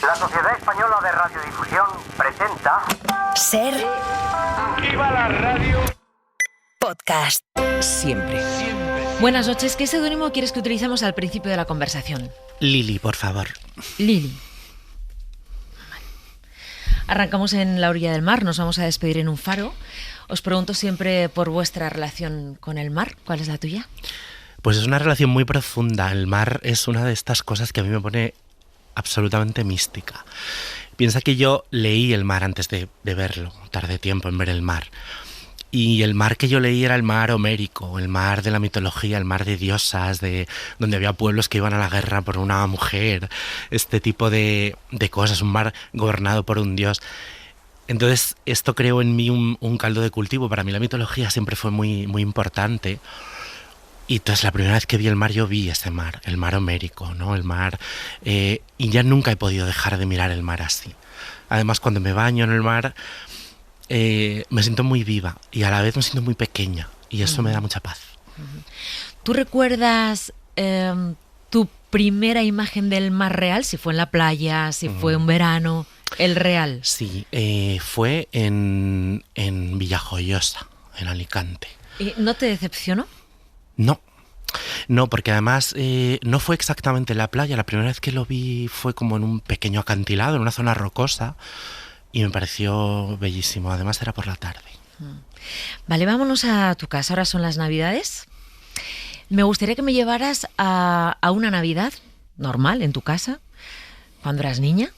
La Sociedad Española de Radiodifusión presenta... Ser... ¡Viva la radio! Podcast. Siempre. Buenas noches. ¿Qué seudónimo quieres que utilicemos al principio de la conversación? Lili, por favor. Lili. Vale. Arrancamos en la orilla del mar, nos vamos a despedir en un faro. Os pregunto siempre por vuestra relación con el mar. ¿Cuál es la tuya? Pues es una relación muy profunda. El mar es una de estas cosas que a mí me pone absolutamente mística. Piensa que yo leí el mar antes de verlo, tardé tiempo en ver el mar. Y el mar que yo leí era el mar homérico, el mar de la mitología, el mar de diosas, donde había pueblos que iban a la guerra por una mujer, este tipo de cosas, un mar gobernado por un dios. Entonces esto creó en mí un caldo de cultivo. Para mí la mitología siempre fue muy, muy importante. Y entonces la primera vez que vi el mar, yo vi ese mar, el mar homérico, ¿no? El mar, y ya nunca he podido dejar de mirar el mar así. Además, cuando me baño en el mar, me siento muy viva y a la vez me siento muy pequeña y eso me da mucha paz. ¿Tú recuerdas tu primera imagen del mar real? Si fue en la playa, si fue un verano, el real. Sí, fue en Villajoyosa, en Alicante. ¿Y no te decepcionó? No, porque además no fue exactamente en la playa. La primera vez que lo vi fue como en un pequeño acantilado, en una zona rocosa, y me pareció bellísimo. Además era por la tarde. Vale, vámonos a tu casa. Ahora son las Navidades. Me gustaría que me llevaras a una Navidad normal en tu casa, cuando eras niña.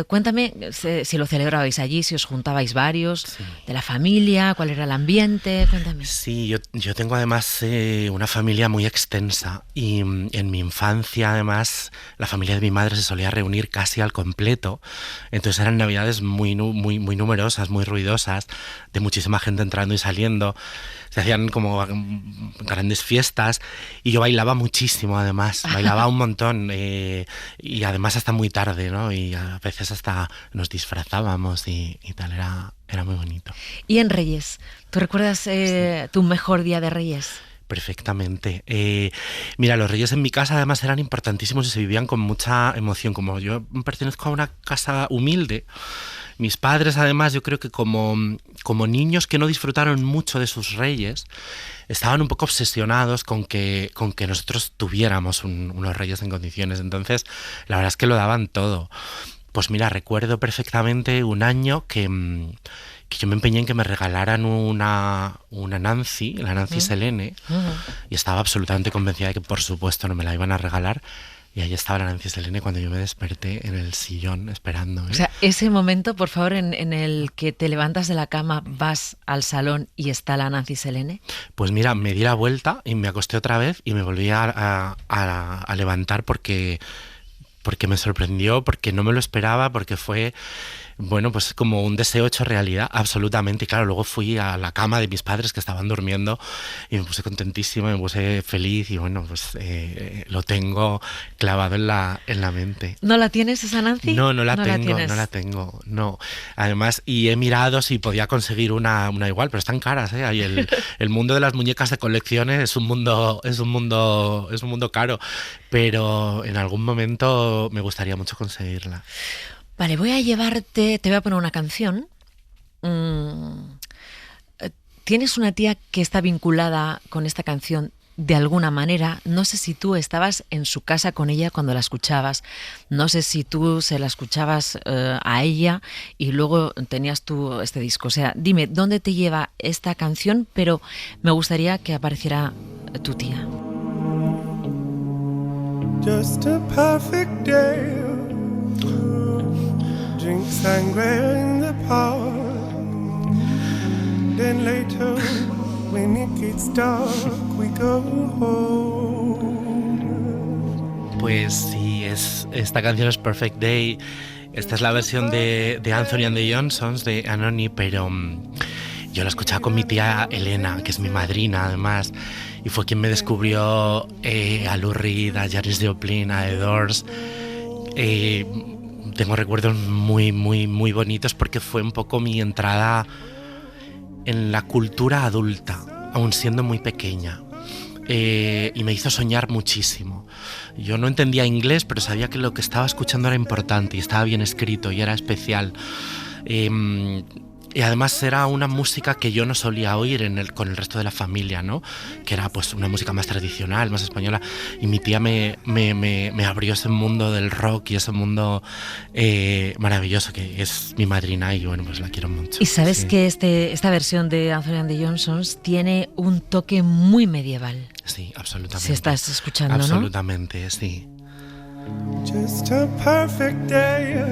Cuéntame si lo celebrabais allí, si os juntabais varios, sí, de la familia, cuál era el ambiente, cuéntame. Sí, yo tengo además una familia muy extensa y en mi infancia además la familia de mi madre se solía reunir casi al completo, entonces eran navidades muy numerosas, muy ruidosas, de muchísima gente entrando y saliendo. Se hacían como grandes fiestas y yo bailaba muchísimo además, bailaba un montón y además hasta muy tarde, ¿no? Y a veces hasta nos disfrazábamos y tal, era muy bonito. ¿Y en Reyes? ¿Tú recuerdas tu mejor día de Reyes? Perfectamente. Mira, los Reyes en mi casa además eran importantísimos y se vivían con mucha emoción. Como yo pertenezco a una casa humilde, mis padres, además, yo creo que como niños que no disfrutaron mucho de sus reyes, estaban un poco obsesionados con que nosotros tuviéramos unos reyes en condiciones. Entonces, la verdad es que lo daban todo. Pues mira, recuerdo perfectamente un año que yo me empeñé en que me regalaran una Nancy, la Nancy Selene, y estaba absolutamente convencida de que, por supuesto, no me la iban a regalar. Y ahí estaba la Nancy Selene cuando yo me desperté en el sillón esperando. O sea, ese momento, por favor, en el que te levantas de la cama, vas al salón y está la Nancy Selene. Pues mira, me di la vuelta y me acosté otra vez y me volví a levantar porque me sorprendió, porque no me lo esperaba, porque fue... Bueno, pues como un deseo hecho realidad, absolutamente. Y claro, luego fui a la cama de mis padres que estaban durmiendo y me puse contentísima, me puse feliz y bueno, pues lo tengo clavado en la mente. ¿No la tienes esa Nancy? No la tengo. Además, y he mirado si podía conseguir una igual, pero están caras, ¿eh? Ahí el mundo de las muñecas de colecciones es un mundo caro, pero en algún momento me gustaría mucho conseguirla. Vale, voy a llevarte, te voy a poner una canción. Tienes una tía que está vinculada con esta canción de alguna manera. No sé si tú estabas en su casa con ella cuando la escuchabas. No sé si tú se la escuchabas a ella y luego tenías tú este disco. O sea, dime, ¿dónde te lleva esta canción? Pero me gustaría que apareciera tu tía. Just a perfect day. Drink sangria in the park. Then later, when it gets dark, we go home. Pues sí, esta canción es Perfect Day. Esta es la versión de Anthony and the Johnsons, de Anony, pero yo la escuchaba con mi tía Elena, que es mi madrina además, y fue quien me descubrió a Lou Reed, a Janis Joplin, a The Doors. Tengo recuerdos muy bonitos porque fue un poco mi entrada en la cultura adulta, aun siendo muy pequeña. y me hizo soñar muchísimo. Yo no entendía inglés, pero sabía que lo que estaba escuchando era importante y estaba bien escrito y era especial. Y además era una música que yo no solía oír con el resto de la familia, ¿no? Que era pues una música más tradicional, más española. Y mi tía me abrió ese mundo del rock y ese mundo maravilloso que es mi madrina, y bueno, pues la quiero mucho. Y sabes que esta versión de Anthony and the Johnsons tiene un toque muy medieval. Sí, absolutamente. Si estás escuchando, absolutamente, ¿no? Sí. Just a perfect day.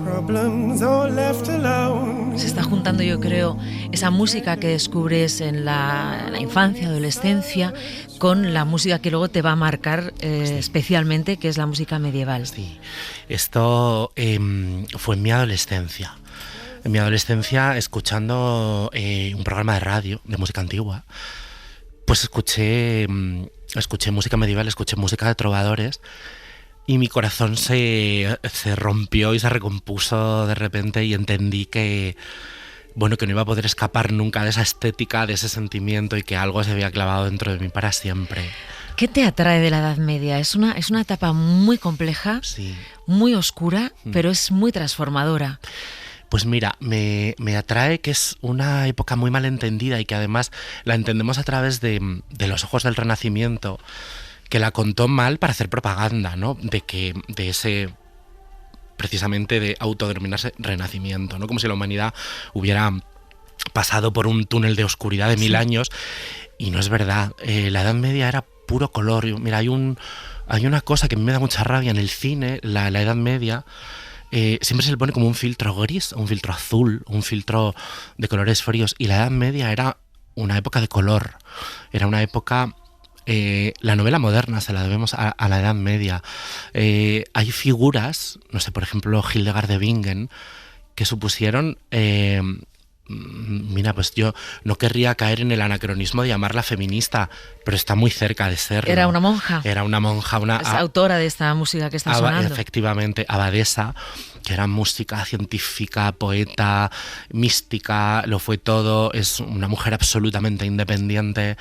Problems all left alone. Se está juntando, yo creo, esa música que descubres en la infancia, adolescencia, con la música que luego te va a marcar especialmente, que es la música medieval. Sí, esto fue en mi adolescencia. En mi adolescencia, escuchando un programa de radio de música antigua, pues escuché música medieval, escuché música de trovadores, y mi corazón se rompió y se recompuso de repente, y entendí que no iba a poder escapar nunca de esa estética, de ese sentimiento, y que algo se había clavado dentro de mí para siempre. ¿Qué te atrae de la Edad Media? Es una etapa muy compleja, sí, muy oscura, pero es muy transformadora. Pues mira, me atrae que es una época muy mal entendida y que además la entendemos a través de los ojos del Renacimiento, que la contó mal para hacer propaganda, ¿no? De ese, precisamente, de autodenominarse Renacimiento, ¿no? Como si la humanidad hubiera pasado por un túnel de oscuridad de 1000 años, y no es verdad. La Edad Media era puro color. Mira, hay una cosa que a mí me da mucha rabia en el cine, la Edad Media. Siempre se le pone como un filtro gris, un filtro azul, un filtro de colores fríos, y la Edad Media era una época de color, era una época... la novela moderna se la debemos a la Edad Media. Hay figuras, no sé, por ejemplo, Hildegard de Bingen, que supusieron... mira, pues yo no querría caer en el anacronismo de llamarla feminista, pero está muy cerca de serlo. Era una monja. Era una monja, es autora de esta música que está sonando. Efectivamente, abadesa, que era música, científica, poeta, mística, lo fue todo. Es una mujer absolutamente independiente,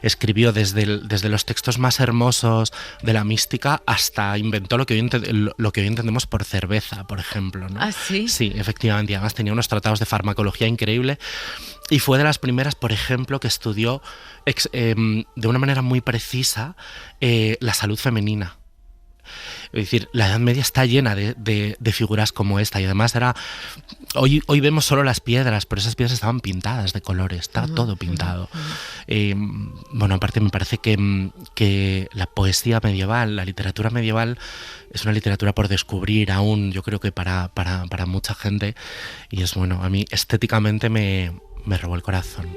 escribió desde los textos más hermosos de la mística hasta inventó lo que hoy entendemos por cerveza, por ejemplo, ¿no? ¿Ah, sí? Sí, efectivamente. Además tenía unos tratados de farmacología increíble, y fue de las primeras, por ejemplo, que estudió de una manera muy precisa la salud femenina. Es decir, la Edad Media está llena de figuras como esta, y además hoy vemos solo las piedras, pero esas piedras estaban pintadas de colores, estaba todo pintado. Aparte me parece que la poesía medieval, la literatura medieval, es una literatura por descubrir aún, yo creo que para mucha gente, y es a mí estéticamente me robó el corazón.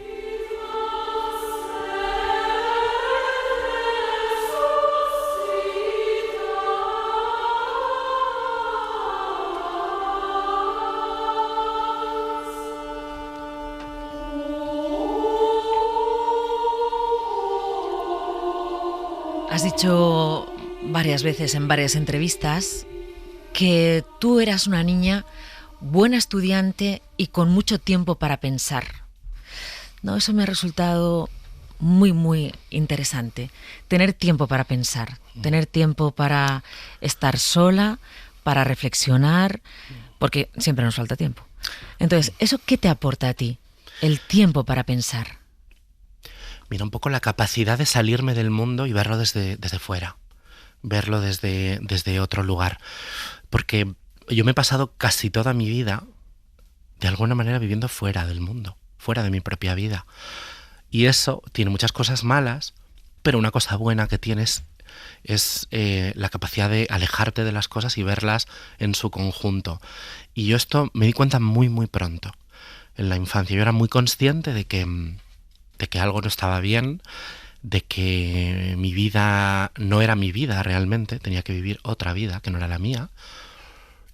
Has dicho varias veces en varias entrevistas que tú eras una niña buena estudiante y con mucho tiempo para pensar. No, eso me ha resultado muy, muy interesante. Tener tiempo para pensar, tener tiempo para estar sola, para reflexionar, porque siempre nos falta tiempo. Entonces, ¿eso qué te aporta a ti? El tiempo para pensar. Mira, un poco la capacidad de salirme del mundo y verlo desde fuera, verlo desde otro lugar. Porque yo me he pasado casi toda mi vida, de alguna manera, viviendo fuera del mundo, fuera de mi propia vida. Y eso tiene muchas cosas malas, pero una cosa buena que tienes es la capacidad de alejarte de las cosas y verlas en su conjunto. Y yo esto me di cuenta muy, muy pronto, en la infancia. Yo era muy consciente de que algo no estaba bien, de que mi vida no era mi vida realmente, tenía que vivir otra vida que no era la mía.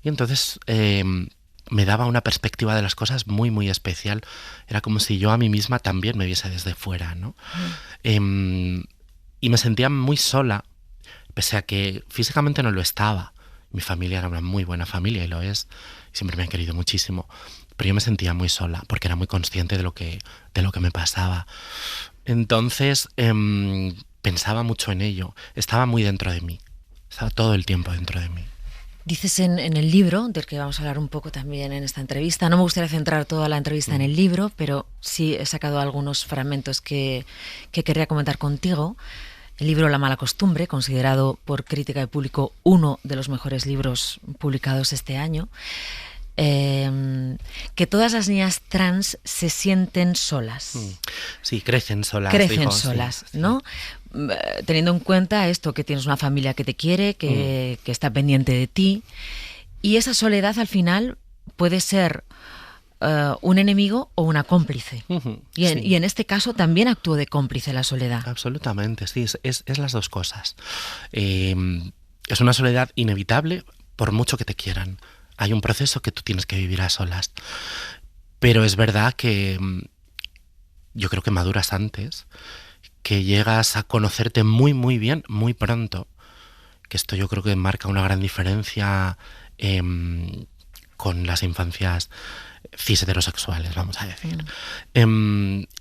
Y entonces me daba una perspectiva de las cosas muy, muy especial. Era como si yo a mí misma también me viese desde fuera, ¿no? Y me sentía muy sola, pese a que físicamente no lo estaba. Mi familia era una muy buena familia, y lo es, siempre me han querido muchísimo. pero yo me sentía muy sola, porque era muy consciente de lo que me pasaba. Entonces pensaba mucho en ello, estaba muy dentro de mí, estaba todo el tiempo dentro de mí. Dices en el libro, del que vamos a hablar un poco también en esta entrevista, no me gustaría centrar toda la entrevista en el libro, pero sí he sacado algunos fragmentos que querría comentar contigo. El libro La mala costumbre, considerado por Crítica y Público uno de los mejores libros publicados este año. Que todas las niñas trans se sienten solas. Sí, crecen solas. Crecen solas, sí, ¿no? Sí. Teniendo en cuenta esto, que tienes una familia que te quiere, que está pendiente de ti. Y esa soledad al final puede ser un enemigo o una cómplice. Y en este caso también actúa de cómplice la soledad. Absolutamente, sí, es las dos cosas. Es una soledad inevitable por mucho que te quieran. Hay un proceso que tú tienes que vivir a solas. Pero es verdad que yo creo que maduras antes, que llegas a conocerte muy, muy bien, muy pronto. Que esto yo creo que marca una gran diferencia con las infancias cis heterosexuales, vamos a decir.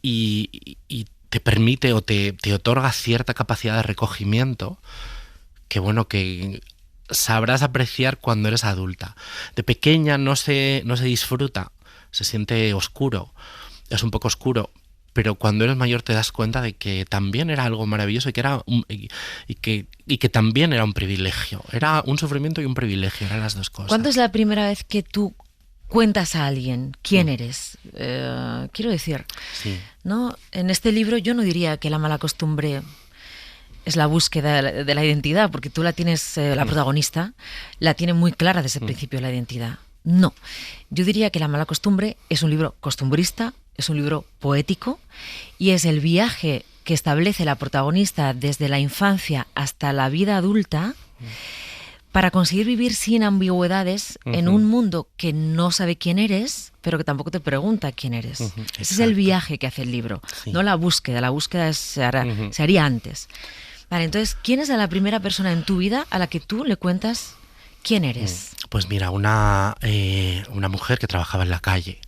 Y te permite o te otorga cierta capacidad de recogimiento que, bueno, que sabrás apreciar cuando eres adulta. De pequeña no se disfruta, se siente oscuro, es un poco oscuro, pero cuando eres mayor te das cuenta de que también era algo maravilloso y que era y que también era un privilegio. Era un sufrimiento y un privilegio, eran las dos cosas. ¿Cuándo es la primera vez que tú cuentas a alguien quién eres? Quiero decir, sí, ¿no? En este libro yo no diría que la mala costumbre es la búsqueda de la identidad, porque tú la tienes, la protagonista la tiene muy clara desde el principio la identidad. No, yo diría que La mala costumbre es un libro costumbrista, es un libro poético y es el viaje que establece la protagonista desde la infancia hasta la vida adulta para conseguir vivir sin ambigüedades en un mundo que no sabe quién eres, pero que tampoco te pregunta quién eres. Ese es el viaje que hace el libro, no la búsqueda se haría antes. Vale, entonces, ¿quién es la primera persona en tu vida a la que tú le cuentas quién eres? Pues mira, una mujer que trabajaba en la calle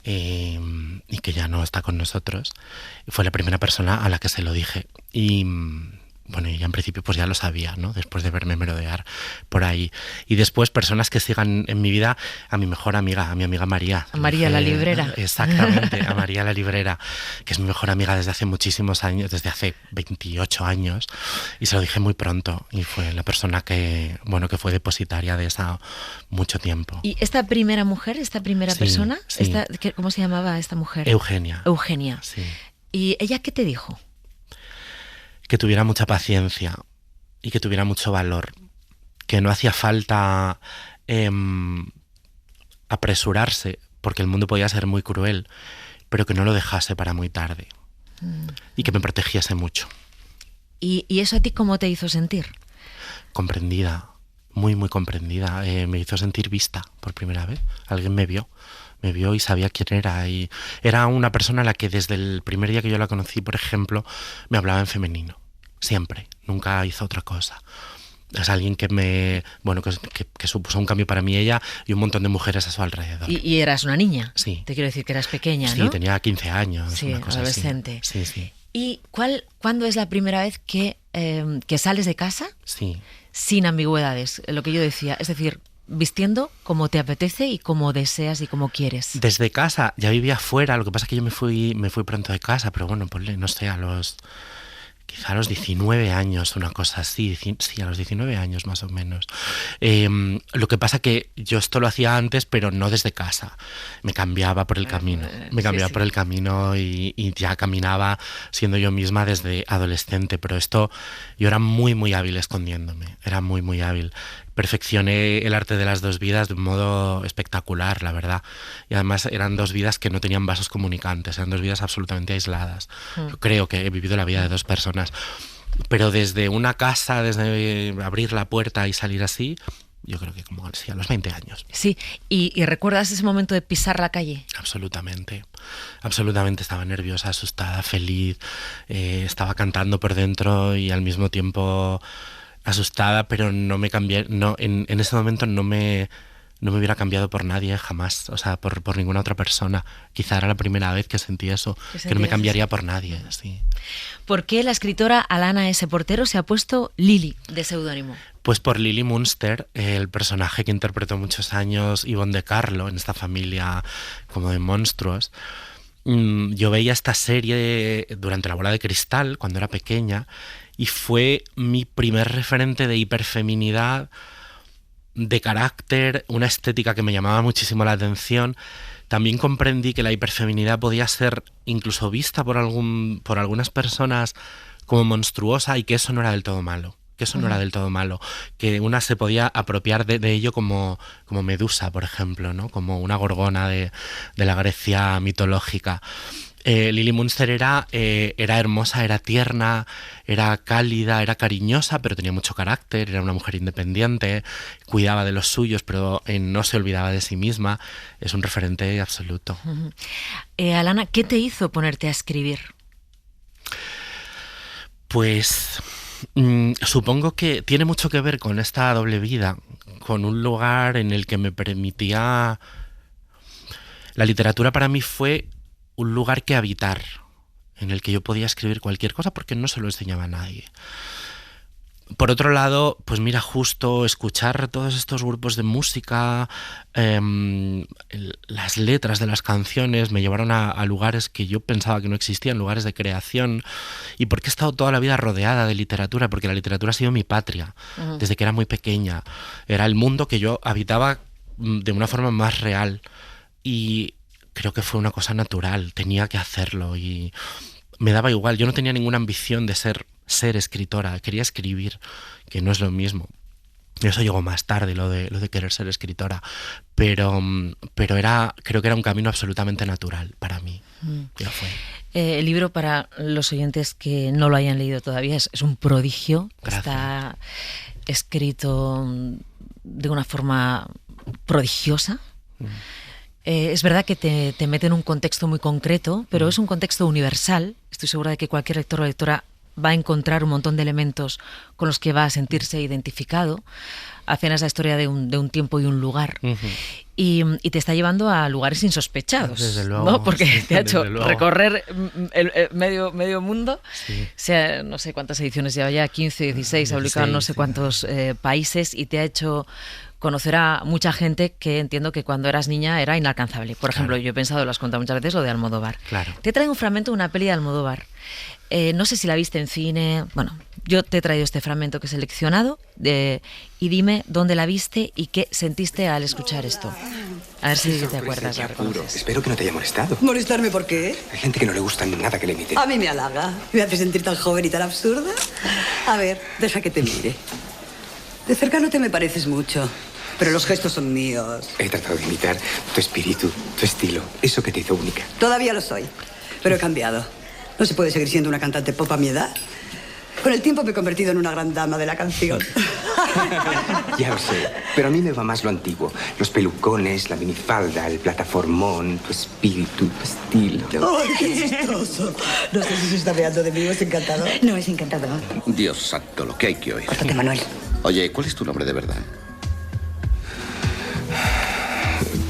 y que ya no está con nosotros, fue la primera persona a la que se lo dije. Y bueno, ella en principio pues ya lo sabía, ¿no? Después de verme merodear por ahí. Y después personas que sigan en mi vida, a mi mejor amiga, a mi amiga María. A María la librera. Exactamente, a María la librera, que es mi mejor amiga desde hace muchísimos años, desde hace 28 años. Y se lo dije muy pronto y fue la persona que fue depositaria de esa mucho tiempo. ¿Y esta primera mujer, esta primera persona? Sí. ¿Cómo se llamaba esta mujer? Eugenia. Eugenia. Sí. ¿Y ella qué te dijo? Que tuviera mucha paciencia y que tuviera mucho valor, que no hacía falta apresurarse, porque el mundo podía ser muy cruel, pero que no lo dejase para muy tarde y que me protegiese mucho. ¿Y eso a ti cómo te hizo sentir? Comprendida, muy, muy comprendida. Me hizo sentir vista por primera vez. Alguien me vio y sabía quién era. Y era una persona a la que desde el primer día que yo la conocí, por ejemplo, me hablaba en femenino. Siempre. Nunca hizo otra cosa. Es alguien que que supuso un cambio para mí, ella y un montón de mujeres a su alrededor. ¿Y eras una niña? Sí. Te quiero decir que eras pequeña, ¿no? Sí, tenía 15 años. Sí, una cosa adolescente. Así. Sí. ¿Y cuándo es la primera vez que sales de casa? Sí. Sin ambigüedades, lo que yo decía. Es decir, vistiendo como te apetece y como deseas y como quieres. Desde casa, ya vivía fuera, lo que pasa es que yo me fui pronto de casa, pero bueno, pues no sé, quizá a los 19 años, una cosa así, sí, a los 19 años más o menos. Lo que pasa que yo esto lo hacía antes, pero no desde casa. Me cambiaba por el camino. Por el camino y ya caminaba siendo yo misma desde adolescente. Pero esto, yo era muy, muy hábil escondiéndome. Era muy, muy hábil. Perfeccioné el arte de las dos vidas de un modo espectacular, la verdad. Y además eran dos vidas que no tenían vasos comunicantes, eran dos vidas absolutamente aisladas. Yo creo que he vivido la vida de dos personas. Pero desde una casa, desde abrir la puerta y salir así, yo creo que como así, a los 20 años. Sí, ¿y recuerdas ese momento de pisar la calle? Absolutamente. Absolutamente estaba nerviosa, asustada, feliz. Estaba cantando por dentro y al mismo tiempo asustada, pero no me cambié, en ese momento no me no me hubiera cambiado por nadie jamás, o sea, por ninguna otra persona. Quizá era la primera vez que sentí eso, que no me cambiaría por nadie, sí. ¿Por qué la escritora Alana S. Portero se ha puesto Lili de seudónimo? Pues por Lili Munster, el personaje que interpretó muchos años Ivonne de Carlo en esta familia como de monstruos. Yo veía esta serie durante la Bola de Cristal cuando era pequeña y fue mi primer referente de hiperfeminidad, de carácter, una estética que me llamaba muchísimo la atención. También comprendí que la hiperfeminidad podía ser incluso vista por algunas personas como monstruosa y que eso no era del todo malo. Que una se podía apropiar de ello como Medusa, por ejemplo, ¿no? Como una gorgona de la Grecia mitológica. Lili Munster era hermosa, era tierna, era cálida, era cariñosa, pero tenía mucho carácter, era una mujer independiente, cuidaba de los suyos, pero no se olvidaba de sí misma. Es un referente absoluto. Alana, ¿qué te hizo ponerte a escribir? Pues supongo que tiene mucho que ver con esta doble vida, con un lugar en el que me permitía... La literatura para mí fue un lugar que habitar, en el que yo podía escribir cualquier cosa porque no se lo enseñaba a nadie. Por otro lado, pues mira, justo escuchar todos estos grupos de música, las letras de las canciones me llevaron a lugares que yo pensaba que no existían, lugares de creación, y porque he estado toda la vida rodeada de literatura, porque la literatura ha sido mi patria, desde que era muy pequeña. Era el mundo que yo habitaba de una forma más real, y creo que fue una cosa natural, tenía que hacerlo, y me daba igual, yo no tenía ninguna ambición de ser escritora, quería escribir, que no es lo mismo. Eso llegó más tarde, lo de querer ser escritora, pero creo que era un camino absolutamente natural para mí. Ya fue. El libro, para los oyentes que no lo hayan leído todavía, es un prodigio. Gracias. Está escrito de una forma prodigiosa. Es verdad que te mete en un contexto muy concreto, pero es un contexto universal. Estoy segura de que cualquier lector o lectora va a encontrar un montón de elementos con los que va a sentirse identificado. Apenas la historia de un tiempo y un lugar. Y te está llevando a lugares insospechados. Desde luego, ¿no? Porque sí, te ha hecho recorrer el medio mundo. Sí. O sea, no sé cuántas ediciones lleva ya, 15, 16, ha publicado no sé cuántos países, y te ha hecho conocer a mucha gente que entiendo que cuando eras niña era inalcanzable. Por ejemplo, yo he pensado, lo has contado muchas veces, lo de Almodóvar. Claro. Te traigo un fragmento de una peli de Almodóvar. No sé si la viste en cine. Bueno, yo te he traído este fragmento que he seleccionado y dime dónde la viste y qué sentiste al escuchar esto. A ver si te acuerdas. La reconoces. Espero que no te haya molestado. ¿Molestarme por qué? Hay gente que no le gusta nada que le imite. A mí me halaga. Me hace sentir tan joven y tan absurda. A ver, deja que te mire. De cerca no te me pareces mucho, pero los gestos son míos. He tratado de imitar tu espíritu, tu estilo, eso que te hizo única. Todavía lo soy, pero he cambiado. No se puede seguir siendo una cantante pop a mi edad. Con el tiempo me he convertido en una gran dama de la canción. Ya lo sé, pero a mí me va más lo antiguo. Los pelucones, la minifalda, el plataformón, tu espíritu, tu estilo. ¡Ay, qué chistoso! No sé si se está riendo de mí o es encantador. No, es encantador. Dios santo, lo que hay que oír. Córtate, Manuel. Oye, ¿cuál es tu nombre de verdad?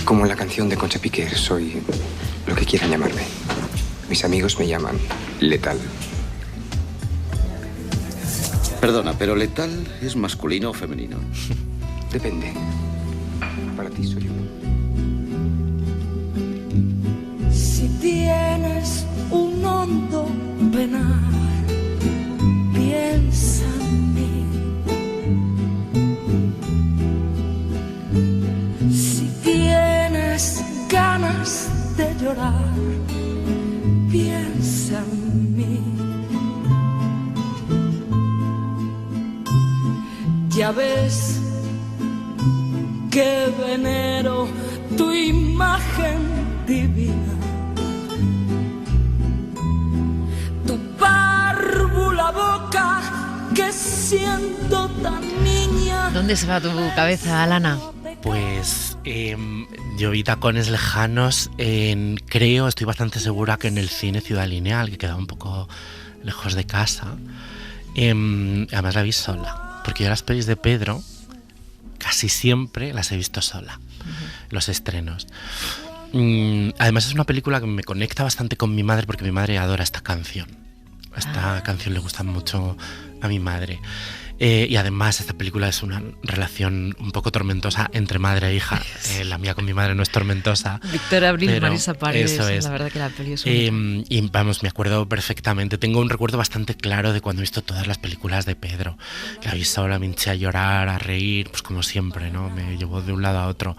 Como en la canción de Concha Piquer, soy lo que quieran llamarme. Mis amigos me llaman Letal. Perdona, pero ¿letal es masculino o femenino? Depende. Para ti soy uno. Si tienes un hondo penar, piensa en mí. Si tienes ganas de llorar, piensa en mí. Ya ves que venero tu imagen divina, tu párvula boca que siendo tan niña. ¿Dónde se va tu cabeza, Alana? Pues yo vi Tacones lejanos estoy bastante segura que en el cine Ciudad Lineal, que quedaba un poco lejos de casa. Además la vi sola, porque yo las pelis de Pedro casi siempre las he visto sola. los estrenos. Además es una película que me conecta bastante con mi madre porque mi madre adora esta canción. Esta canción le gusta mucho a mi madre. Y además esta película es una relación un poco tormentosa entre madre e hija. La mía con mi madre no es tormentosa. Víctor Abril y Marisa Paredes, eso es. la verdad que la peli es y vamos, me acuerdo perfectamente. Tengo un recuerdo bastante claro de cuando he visto todas las películas de Pedro. La vi sola, me hinché a llorar, a reír, pues como siempre, ¿no? Me llevó de un lado a otro.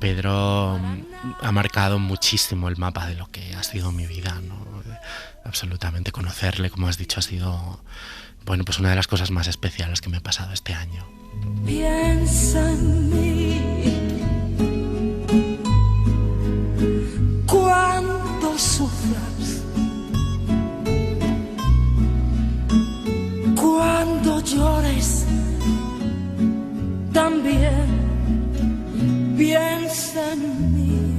Pedro ha marcado muchísimo el mapa de lo que ha sido mi vida, ¿no? Absolutamente, conocerle, como has dicho, ha sido... Bueno, pues una de las cosas más especiales que me ha pasado este año. Piensa en mí cuando sufras, cuando llores, también piensa en mí.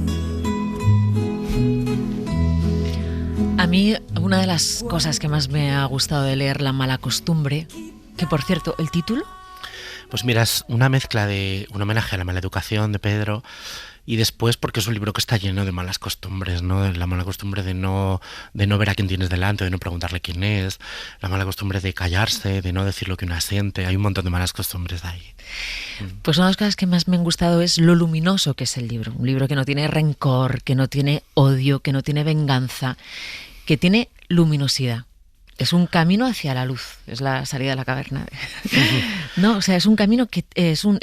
A mí, una de las cosas que más me ha gustado de leer La mala costumbre, que por cierto, ¿el título? Pues mira, es una mezcla de un homenaje a la mala educación de Pedro y después porque es un libro que está lleno de malas costumbres, ¿no? La mala costumbre de no ver a quién tienes delante, de no preguntarle quién es, la mala costumbre de callarse, de no decir lo que uno siente. Hay un montón de malas costumbres ahí. Pues una de las cosas que más me han gustado es lo luminoso que es el libro. Un libro que no tiene rencor, que no tiene odio, que no tiene venganza, que tiene luminosidad. Es un camino hacia la luz, es la salida de la caverna. No, o sea, es un camino que es un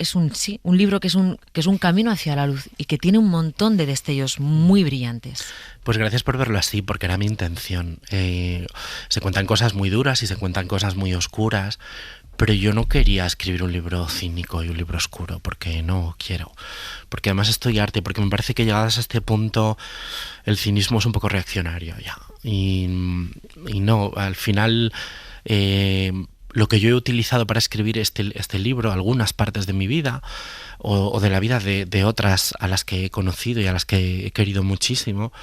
libro que es un camino hacia la luz y que tiene un montón de destellos muy brillantes. Pues gracias por verlo así, porque era mi intención. Se cuentan cosas muy duras y se cuentan cosas muy oscuras, pero yo no quería escribir un libro cínico y un libro oscuro, porque no quiero. Porque además estoy harta, porque me parece que llegadas a este punto el cinismo es un poco reaccionario ya. Y no, al final lo que yo he utilizado para escribir este libro, algunas partes de mi vida o de la vida de otras a las que he conocido y a las que he querido muchísimo,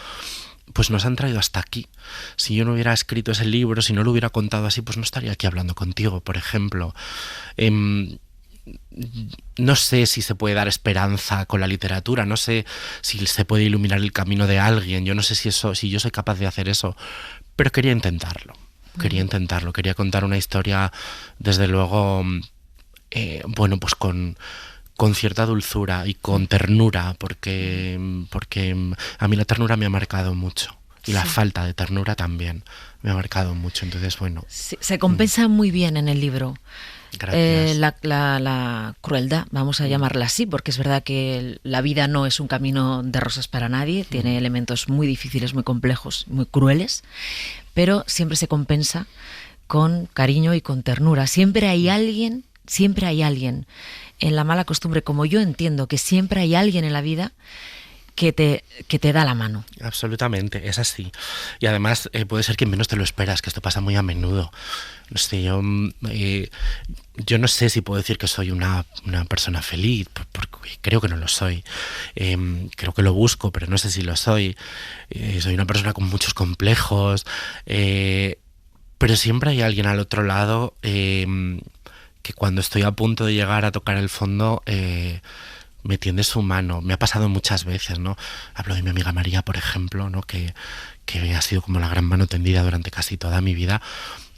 pues nos han traído hasta aquí. Si yo no hubiera escrito ese libro, si no lo hubiera contado así, pues no estaría aquí hablando contigo, por ejemplo. No sé si se puede dar esperanza con la literatura, no sé si se puede iluminar el camino de alguien, yo no sé si yo soy capaz de hacer eso, pero quería intentarlo, quería contar una historia, desde luego, bueno, pues con cierta dulzura y con ternura, porque a mí la ternura me ha marcado mucho. Y la falta de ternura también me ha marcado mucho. Entonces, bueno. Sí, se compensa muy bien en el libro. Gracias. La crueldad, vamos a llamarla así, porque es verdad que la vida no es un camino de rosas para nadie, tiene elementos muy difíciles, muy complejos, muy crueles, pero siempre se compensa con cariño y con ternura. Siempre hay alguien en la mala costumbre, como yo entiendo que siempre hay alguien en la vida que te da la mano. Absolutamente, es así. Y además puede ser que menos te lo esperas, que esto pasa muy a menudo. No sé, yo no sé si puedo decir que soy una persona feliz, porque creo que no lo soy. Creo que lo busco, pero no sé si lo soy. Soy una persona con muchos complejos, pero siempre hay alguien al otro lado que cuando estoy a punto de llegar a tocar el fondo me tiende su mano. Me ha pasado muchas veces, ¿no? Hablo de mi amiga María, por ejemplo, ¿no? Que ha sido como la gran mano tendida durante casi toda mi vida,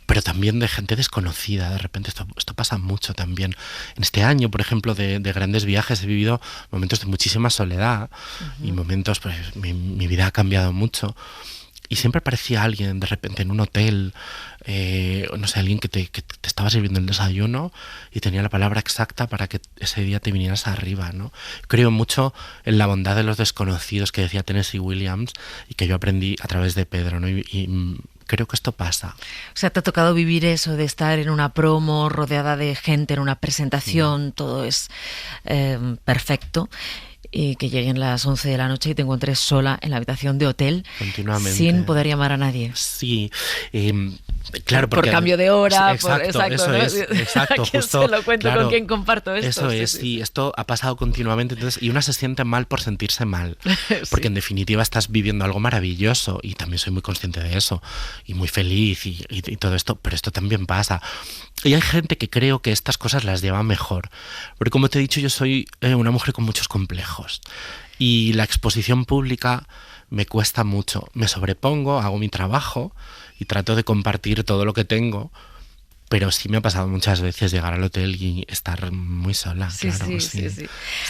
pero también de gente desconocida. De repente esto pasa mucho también. En este año, por ejemplo, de grandes viajes he vivido momentos de muchísima soledad y momentos, pues mi vida ha cambiado mucho. Y siempre aparecía alguien de repente en un hotel, no sé, alguien que te estaba sirviendo el desayuno y tenía la palabra exacta para que ese día te vinieras arriba, ¿no? Creo mucho en la bondad de los desconocidos que decía Tennessee Williams y que yo aprendí a través de Pedro, ¿no? Y creo que esto pasa. O sea, ¿te ha tocado vivir eso de estar en una promo rodeada de gente, en una presentación, todo es perfecto? Y que lleguen las 11 de la noche y te encuentres sola en la habitación de hotel continuamente, sin poder llamar a nadie. Sí, claro, porque por cambio de hora, exacto, eso ¿no? Exacto, justo. Se lo cuento, claro, con quién comparto esto. Eso es, sí, esto ha pasado continuamente, entonces, y una se siente mal por sentirse mal, porque en definitiva estás viviendo algo maravilloso y también soy muy consciente de eso y muy feliz y todo esto, pero esto también pasa. Y hay gente que creo que estas cosas las lleva mejor, porque como te he dicho, yo soy una mujer con muchos complejos. Y la exposición pública me cuesta mucho. Me sobrepongo, hago mi trabajo y trato de compartir todo lo que tengo. Pero sí me ha pasado muchas veces llegar al hotel y estar muy sola. Sí, claro, sí.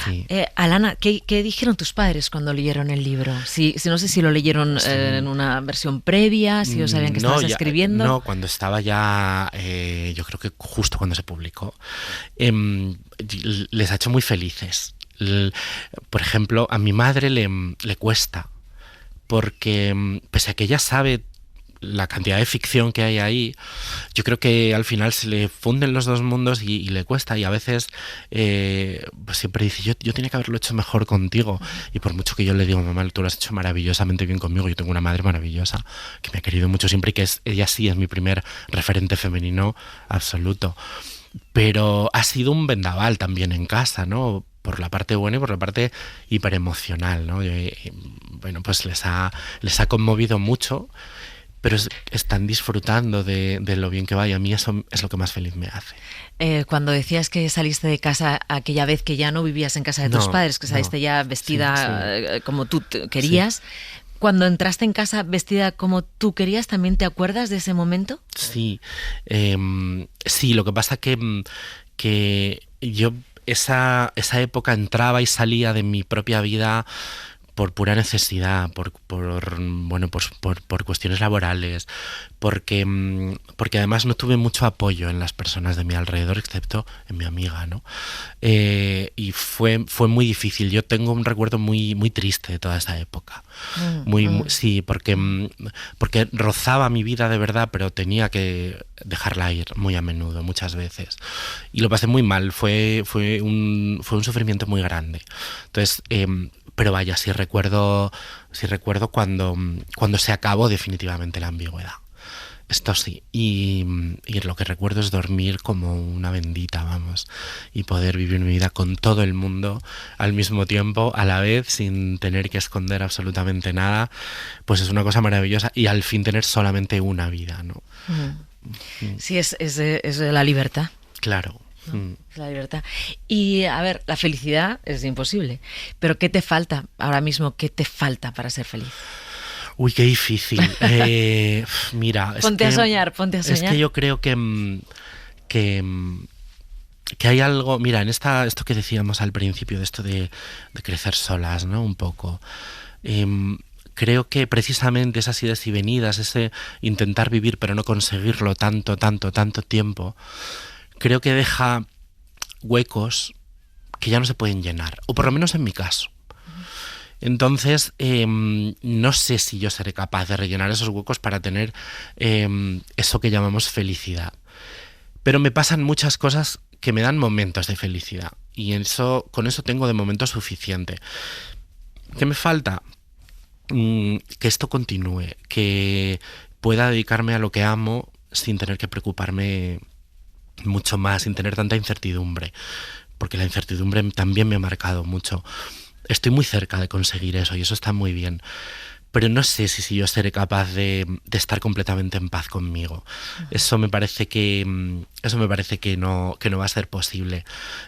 Sí. Alana, ¿qué dijeron tus padres cuando leyeron el libro? Si no sé si lo leyeron en una versión previa, si ellos sabían que estabas escribiendo. No, cuando estaba ya, yo creo que justo cuando se publicó, les ha hecho muy felices. Por ejemplo, a mi madre le cuesta, porque pese a que ella sabe la cantidad de ficción que hay ahí, yo creo que al final se le funden los dos mundos y le cuesta, y a veces pues siempre dice, yo tenía que haberlo hecho mejor contigo, y por mucho que yo le digo, mamá, tú lo has hecho maravillosamente bien conmigo, yo tengo una madre maravillosa que me ha querido mucho siempre y que ella sí es mi primer referente femenino absoluto, pero ha sido un vendaval también en casa, ¿no? Por la parte buena y por la parte hiperemocional, ¿no? Bueno, pues les ha conmovido mucho, pero están disfrutando de lo bien que va, y a mí eso es lo que más feliz me hace. Cuando decías que saliste de casa aquella vez que ya no vivías en casa de tus padres, que saliste ya vestida como tú querías, cuando entraste en casa vestida como tú querías, ¿también te acuerdas de ese momento? Sí, sí, lo que pasa que yo esa época entraba y salía de mi propia vida por pura necesidad, por cuestiones laborales, porque además no tuve mucho apoyo en las personas de mi alrededor, excepto en mi amiga, ¿no? Y fue muy difícil. Yo tengo un recuerdo muy, muy triste de toda esa época. Sí, porque rozaba mi vida de verdad, pero tenía que dejarla ir muy a menudo, muchas veces. Y lo pasé muy mal, fue un sufrimiento muy grande. Entonces, pero vaya, sí recuerdo cuando se acabó definitivamente la ambigüedad. Esto sí, y lo que recuerdo es dormir como una bendita, vamos, y poder vivir mi vida con todo el mundo al mismo tiempo, a la vez, sin tener que esconder absolutamente nada, pues es una cosa maravillosa, y al fin tener solamente una vida, ¿no? Sí, es la libertad. Claro. ¿No? La libertad. Y a ver, la felicidad es imposible, pero ¿qué te falta ahora mismo? ¿Qué te falta para ser feliz? Uy, qué difícil. Mira, ponte a soñar. Es que yo creo que hay algo, mira, en esto que decíamos al principio, de esto de crecer solas, ¿no? Un poco. Creo que precisamente esas idas y venidas, ese intentar vivir pero no conseguirlo tanto tiempo, creo que deja huecos que ya no se pueden llenar, o por lo menos en mi caso. Entonces, no sé si yo seré capaz de rellenar esos huecos para tener eso que llamamos felicidad. Pero me pasan muchas cosas que me dan momentos de felicidad, y con eso tengo de momento suficiente. ¿Qué me falta? Que esto continúe, que pueda dedicarme a lo que amo sin tener que preocuparme mucho más, sin tener tanta incertidumbre, porque la incertidumbre también me ha marcado mucho. Estoy muy cerca de conseguir eso y eso está muy bien, pero no sé si yo seré capaz de estar completamente en paz conmigo. Eso me parece que no va a ser posible.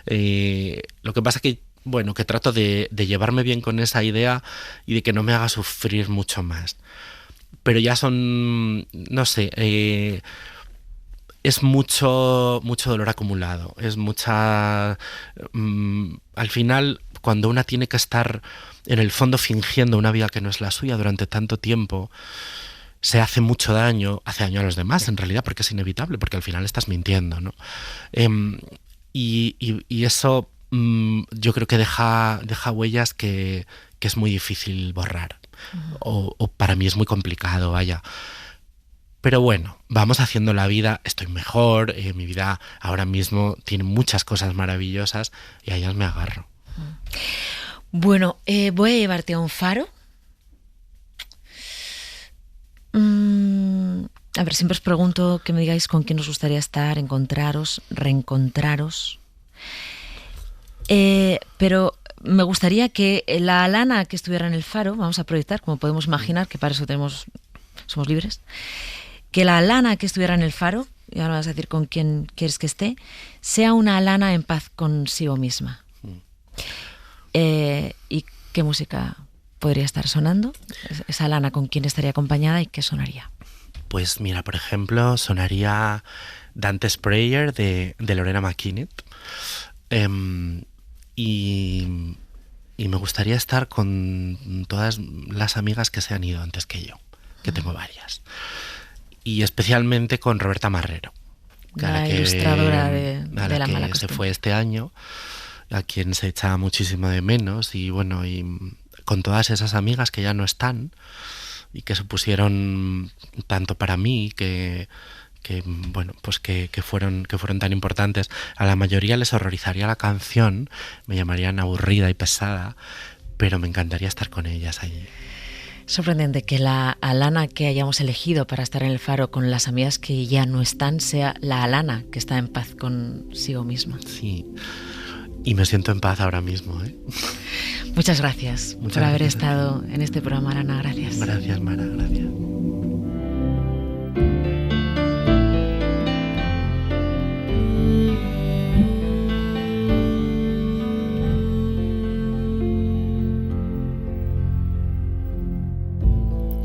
Lo que pasa que que trato de llevarme bien con esa idea y de que no me haga sufrir mucho más. Pero ya no sé, es mucho dolor acumulado, es mucha... al final, cuando una tiene que estar en el fondo fingiendo una vida que no es la suya durante tanto tiempo, se hace mucho daño, hace daño a los demás en realidad, porque es inevitable, porque al final estás mintiendo, ¿no? Y eso yo creo que deja huellas que es muy difícil borrar, o para mí es muy complicado, vaya. Pero bueno, vamos haciendo la vida, estoy mejor, mi vida ahora mismo tiene muchas cosas maravillosas y a ellas me agarro. Bueno, voy a llevarte a un faro. A ver, siempre os pregunto que me digáis con quién os gustaría estar, encontraros, reencontraros. Pero me gustaría que la Alana que estuviera en el faro, vamos a proyectar, como podemos imaginar, que para eso somos libres, que la Alana que estuviera en el faro, y ahora vas a decir con quién quieres que esté, sea una Alana en paz consigo misma. Y que ¿qué música podría estar sonando? Esa Alana, ¿con quién estaría acompañada y qué sonaría? Pues mira, por ejemplo, sonaría Dante's Prayer de Lorena McKinnon. Y me gustaría estar con todas las amigas que se han ido antes que yo, que tengo varias. Y especialmente con Roberta Marrero, la ilustradora de La Mala que se Costumbre. fue este año, a quien se echaba muchísimo de menos, y bueno, y con todas esas amigas que ya no están y que supusieron tanto para mí, que bueno, pues que fueron tan importantes. A la mayoría les horrorizaría la canción, me llamarían aburrida y pesada, pero me encantaría estar con ellas allí. Sorprendente que la Alana que hayamos elegido para estar en el Faro con las amigas que ya no están sea la Alana que está en paz consigo misma. Sí, y me siento en paz ahora mismo, ¿eh? Muchas gracias por haber estado en este programa, Alana. Gracias. Gracias, Mara, gracias.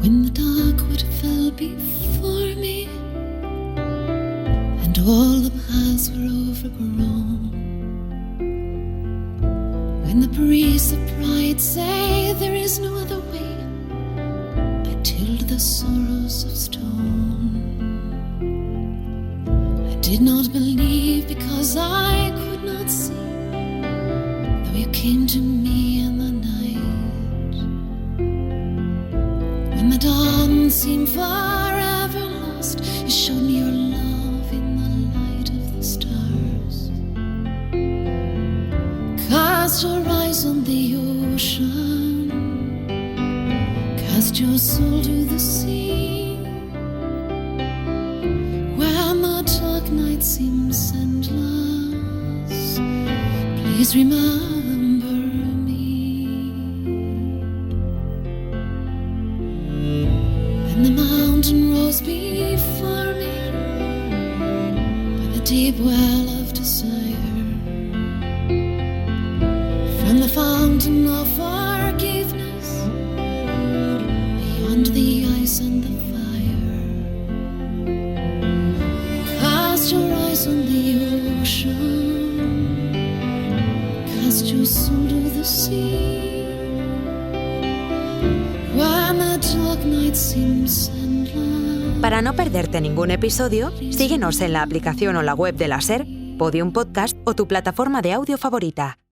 When the darkwood fell before me, and all the paths were overgrown, when the priests of pride say there is no other way, I tilled the sorrows of stone. I did not believe because I could not see, though you came to me in the night. When the dawn seemed forever lost, you showed me your love in the light of the stars. Cast your eyes on the ocean, cast your soul to the sea. When the dark night seems endless, please remember. The mountain rose before me by the deep well of desire. From the fountain of forgiveness, beyond the ice and the fire. Cast your eyes on the ocean, cast your soul to the sea. Para no perderte ningún episodio, síguenos en la aplicación o la web de la SER, Podium Podcast o tu plataforma de audio favorita.